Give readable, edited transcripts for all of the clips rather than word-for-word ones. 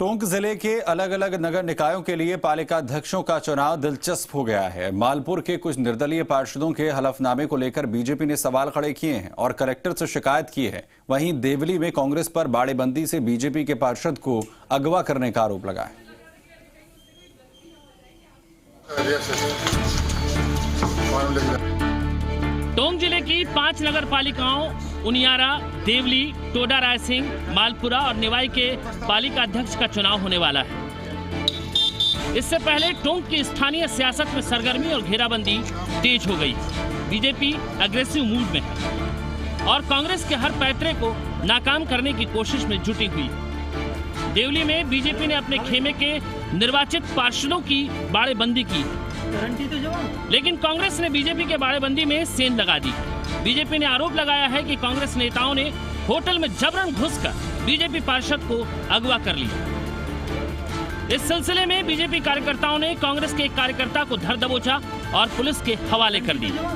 टोंक जिले के अलग अलग नगर निकायों के लिए पालिका अध्यक्षों का चुनाव दिलचस्प हो गया है। मालपुर के कुछ निर्दलीय पार्षदों के हलफनामे को लेकर बीजेपी ने सवाल खड़े किए हैं और कलेक्टर से शिकायत की है। वहीं देवली में कांग्रेस पर बाड़ेबंदी से बीजेपी के पार्षद को अगवा करने का आरोप लगा है। टोंक जिले की 5 नगर पालिकाओं उनियारा, देवली, टोडा रायसिंह, मालपुरा और निवाई के पालिका अध्यक्ष का चुनाव होने वाला है। इससे पहले टोंक की स्थानीय सियासत में सरगर्मी और घेराबंदी तेज हो गई। बीजेपी अग्रेसिव मूड में है और कांग्रेस के हर पैतरे को नाकाम करने की कोशिश में जुटी हुई। देवली में बीजेपी ने अपने खेमे के निर्वाचित पार्षदों की बाड़ेबंदी की, लेकिन कांग्रेस ने बीजेपी के बाड़ेबंदी में सेंध लगा दी। बीजेपी ने आरोप लगाया है कि कांग्रेस नेताओं ने होटल में जबरन घुसकर बीजेपी पार्षद को अगवा कर लिया। इस सिलसिले में बीजेपी कार्यकर्ताओं ने कांग्रेस के एक कार्यकर्ता को धर दबोचा और पुलिस के हवाले कर दिया।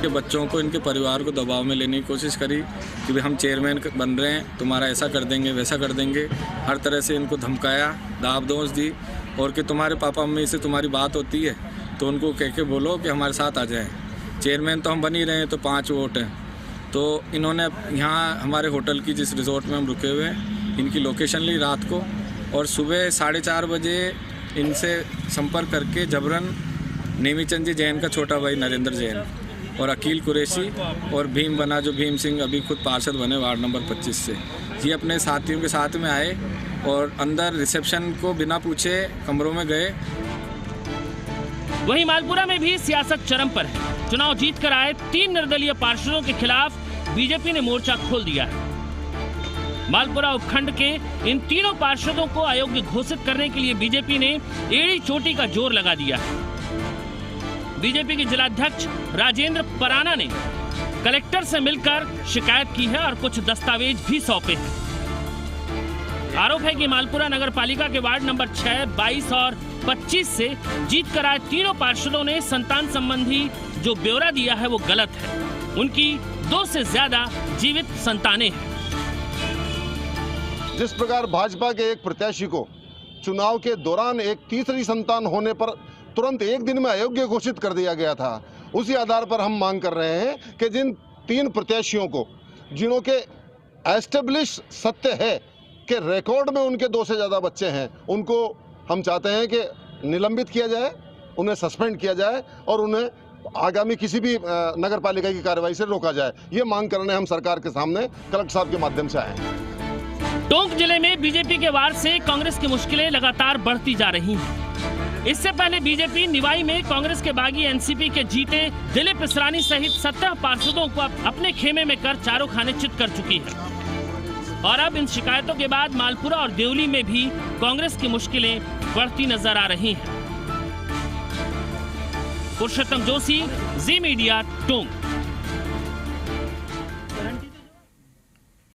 के बच्चों को, इनके परिवार को दबाव में लेने की कोशिश करी कि हम चेयरमैन बन रहे हैं, तुम्हारा ऐसा कर देंगे, वैसा कर देंगे। हर तरह से इनको धमकाया, दाब दोष दी और कि तुम्हारे पापा मम्मी से तुम्हारी बात होती है तो उनको कह के बोलो कि हमारे साथ आ जाएं। चेयरमैन तो हम बन ही रहे हैं, तो 5 वोट हैं। तो इन्होंने यहाँ हमारे होटल की जिस रिजॉर्ट में हम रुके हुए हैं, इनकी लोकेशन ली रात को और सुबह 4:30 बजे इनसे संपर्क करके जबरन नेमीचंद जी जैन का छोटा भाई नरेंद्र जैन और अकील कुरैशी और भीम बना, जो भीम सिंह अभी खुद पार्षद बने वार्ड नंबर 25 से, ये अपने साथियों के साथ में आए और अंदर रिसेप्शन को बिना पूछे कमरों में गए। वहीं मालपुरा में भी सियासत चरम पर है। चुनाव जीत कर आए 3 निर्दलीय पार्षदों के खिलाफ बीजेपी ने मोर्चा खोल दिया है। मालपुरा उपखंड के इन तीनों पार्षदों को अयोग्य घोषित करने के लिए बीजेपी ने एड़ी चोटी का जोर लगा दिया है। बीजेपी के जिलाध्यक्ष राजेंद्र पराना ने कलेक्टर से मिलकर शिकायत की है और कुछ दस्तावेज भी सौंपे हैं। आरोप है कि मालपुरा नगर पालिका के वार्ड नंबर 6, 22 और 25 से जीत कर आए तीनों पार्षदों ने संतान संबंधी जो ब्यौरा दिया है वो गलत है। उनकी 2 से ज्यादा जीवित संतानें हैं। जिस प्रकार भाजपा के एक प्रत्याशी को चुनाव के दौरान एक तीसरी संतान होने पर तुरंत एक दिन में अयोग्य घोषित कर दिया गया था, उसी आधार पर हम मांग कर रहे हैं कि जिन 3 प्रत्याशियों को, जिनों के एस्टेब्लिश सत्य है कि रिकॉर्ड में उनके 2 से ज़्यादा बच्चे हैं, उनको हम चाहते हैं कि निलंबित किया जाए, उन्हें सस्पेंड किया जाए और उन्हें आगामी किसी भी नगर पालिका की कार्रवाई से रोका जाए। ये मांग करने हम सरकार के सामने कलेक्टर साहब के माध्यम से आए हैं। टोंक जिले में बीजेपी के वार से कांग्रेस की मुश्किलें लगातार बढ़ती जा रही हैं। इससे पहले बीजेपी निवाई में कांग्रेस के बागी एनसीपी के जीते दिलीप इसरानी सहित 17 पार्षदों को अपने खेमे में कर चारों खाने चित कर चुकी है और अब इन शिकायतों के बाद मालपुरा और देवली में भी कांग्रेस की मुश्किलें बढ़ती नजर आ रही हैं। पुरुषोत्तम जोशी, जी मीडिया, टोंक।